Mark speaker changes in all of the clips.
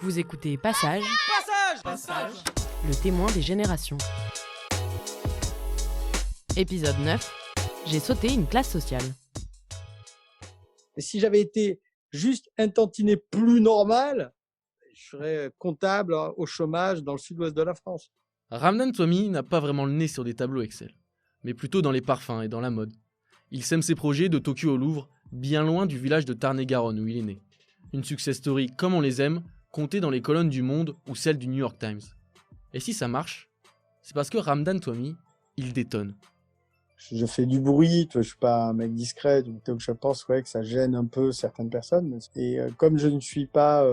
Speaker 1: Vous écoutez Passage,
Speaker 2: Passage,
Speaker 1: le témoin des générations. Épisode 9, j'ai sauté une classe sociale.
Speaker 3: Et si j'avais été juste un tantinet plus normal, je serais comptable au chômage dans le sud-ouest de la France.
Speaker 4: Ramdan Toumi n'a pas vraiment le nez sur des tableaux Excel, mais plutôt dans les parfums et dans la mode. Il sème ses projets de Tokyo au Louvre, bien loin du village de Tarn-et-Garonne où il est né. Une success story comme on les aime, comptée dans les colonnes du Monde ou celles du New York Times. Et si ça marche, c'est parce que Ramdan Toumi, il détonne.
Speaker 3: Je fais du bruit, je suis pas un mec discret, donc je pense que ça gêne un peu certaines personnes. Et comme je ne suis pas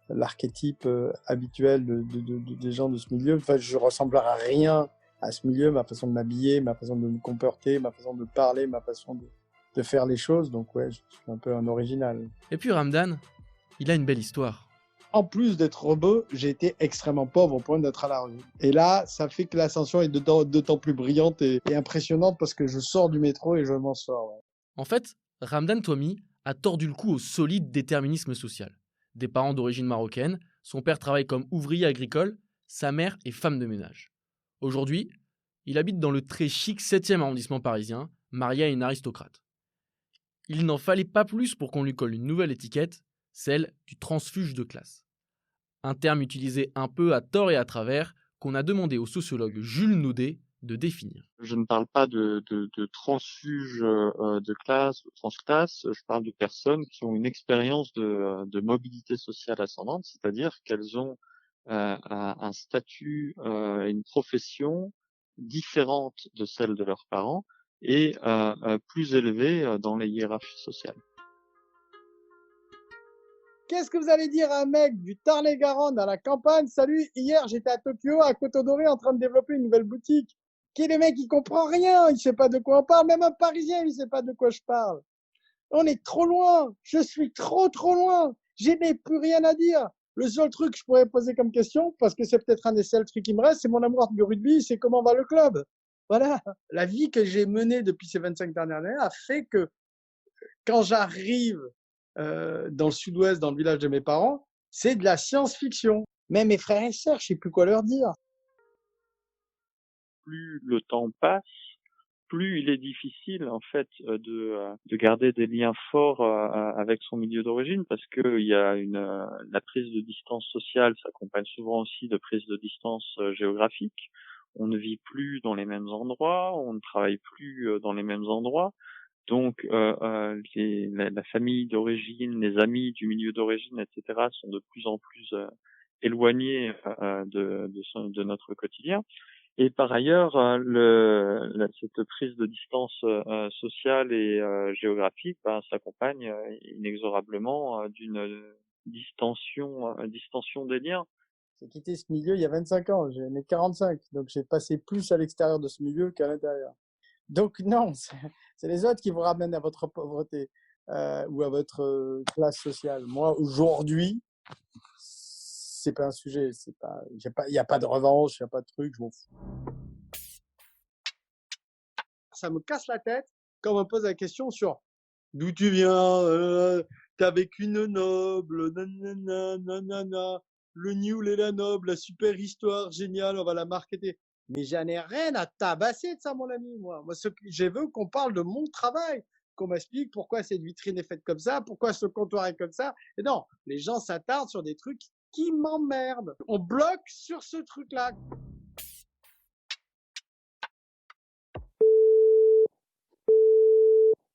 Speaker 3: l'archétype habituel des gens de ce milieu, je ressemblerai à rien à ce milieu, ma façon de m'habiller, ma façon de me comporter, ma façon de parler, ma façon de faire les choses. Donc je suis un peu un original.
Speaker 4: Et puis Ramdan, il a une belle histoire.
Speaker 3: En plus d'être rebeu, j'ai été extrêmement pauvre au point d'être à la rue. Et là, ça fait que l'ascension est d'autant plus brillante et impressionnante parce que je sors du métro et je m'en sors. Ouais.
Speaker 4: En fait, Ramdan Toumi a tordu le cou au solide déterminisme social. Des parents d'origine marocaine, son père travaille comme ouvrier agricole, sa mère est femme de ménage. Aujourd'hui, il habite dans le très chic 7e arrondissement parisien, marié à une aristocrate. Il n'en fallait pas plus pour qu'on lui colle une nouvelle étiquette, celle du transfuge de classe. Un terme utilisé un peu à tort et à travers, qu'on a demandé au sociologue Jules Naudet de définir.
Speaker 5: Je ne parle pas de transfuge de classe ou transclasse, je parle de personnes qui ont une expérience de mobilité sociale ascendante, c'est-à-dire qu'elles ont un statut, une profession différente de celle de leurs parents et plus élevée dans les hiérarchies sociales.
Speaker 3: Qu'est-ce que vous allez dire à un mec du Tarn-et-Garonne à la campagne? Salut, hier j'étais à Tokyo, à Kotodori, en train de développer une nouvelle boutique. Qui est le mec, il comprend rien, il sait pas de quoi on parle, même un Parisien, il sait pas de quoi je parle. On est trop loin, je suis trop loin, je n'ai plus rien à dire. Le seul truc que je pourrais poser comme question, parce que c'est peut-être un des seuls trucs qui me reste, c'est mon amour du rugby, c'est comment va le club. Voilà, la vie que j'ai menée depuis ces 25 dernières années a fait que quand j'arrive dans le sud-ouest, dans le village de mes parents, c'est de la science-fiction. Même mes frères et sœurs, je sais plus quoi leur dire.
Speaker 5: Plus le temps passe, plus il est difficile en fait de garder des liens forts avec son milieu d'origine parce que il y a la prise de distance sociale s'accompagne souvent aussi de prise de distance géographique. On ne vit plus dans les mêmes endroits, on ne travaille plus dans les mêmes endroits. Donc la famille d'origine, les amis du milieu d'origine, etc. sont de plus en plus éloignés de notre quotidien. Et par ailleurs, cette prise de distance sociale et géographique s'accompagne inexorablement d'une distension des liens.
Speaker 3: J'ai quitté ce milieu il y a 25 ans, j'ai mes 45, donc j'ai passé plus à l'extérieur de ce milieu qu'à l'intérieur. Donc non, c'est les autres qui vous ramènent à votre pauvreté ou à votre classe sociale. Moi, aujourd'hui, c'est pas un sujet. Il n'y a pas de revanche, il n'y a pas de truc, je m'en fous. Ça me casse la tête quand on me pose la question sur d'où tu viens, t'es avec une noble, nanana, nanana, le Newell et la noble, la super histoire géniale, on va la marketer. Mais j'en ai rien à tabasser de ça, mon ami, moi. Moi, je veux qu'on parle de mon travail, qu'on m'explique pourquoi cette vitrine est faite comme ça, pourquoi ce comptoir est comme ça. Et non, les gens s'attardent sur des trucs qui m'emmerdent. On bloque sur ce truc-là.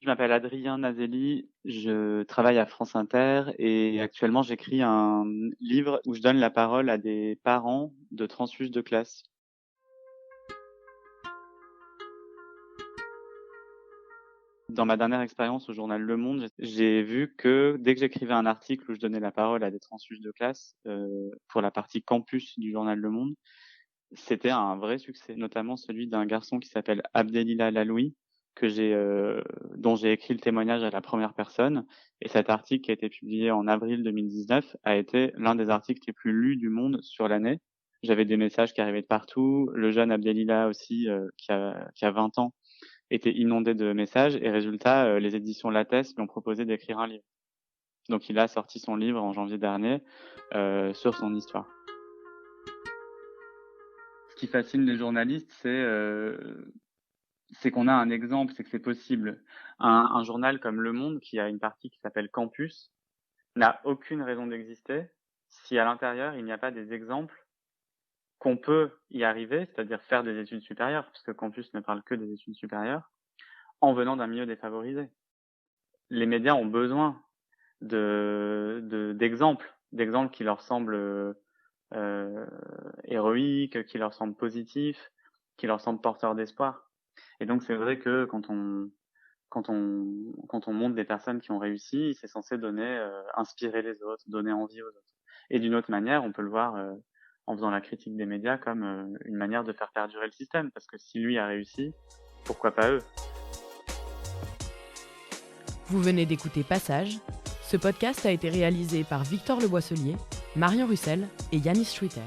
Speaker 6: Je m'appelle Adrien Nazelli, je travaille à France Inter et actuellement j'écris un livre où je donne la parole à des parents de transfuges de classe. Dans ma dernière expérience au journal Le Monde, j'ai vu que dès que j'écrivais un article où je donnais la parole à des transfuges de classe, pour la partie campus du journal Le Monde, c'était un vrai succès, notamment celui d'un garçon qui s'appelle Abdelila Laloui, dont j'ai écrit le témoignage à la première personne. Et cet article qui a été publié en avril 2019 a été l'un des articles les plus lus du monde sur l'année. J'avais des messages qui arrivaient de partout. Le jeune Abdelila aussi, qui a 20 ans, était inondé de messages. Et résultat, les éditions Lattès lui ont proposé d'écrire un livre. Donc il a sorti son livre en janvier dernier sur son histoire. Ce qui fascine les journalistes, c'est qu'on a un exemple, c'est que c'est possible. Un journal comme Le Monde, qui a une partie qui s'appelle Campus, n'a aucune raison d'exister si à l'intérieur il n'y a pas des exemples qu'on peut y arriver, c'est-à-dire faire des études supérieures, puisque Campus ne parle que des études supérieures, en venant d'un milieu défavorisé. Les médias ont besoin d'exemples qui leur semblent héroïques, qui leur semblent positifs, qui leur semblent porteurs d'espoir. Et donc c'est vrai que quand on montre des personnes qui ont réussi, c'est censé inspirer les autres, donner envie aux autres. Et d'une autre manière, on peut le voir en faisant la critique des médias comme une manière de faire perdurer le système, parce que si lui a réussi, pourquoi pas eux?
Speaker 1: Vous venez d'écouter Passage. Ce podcast a été réalisé par Victor Le Boisselier, Marion Russel et Yanis Schwitter.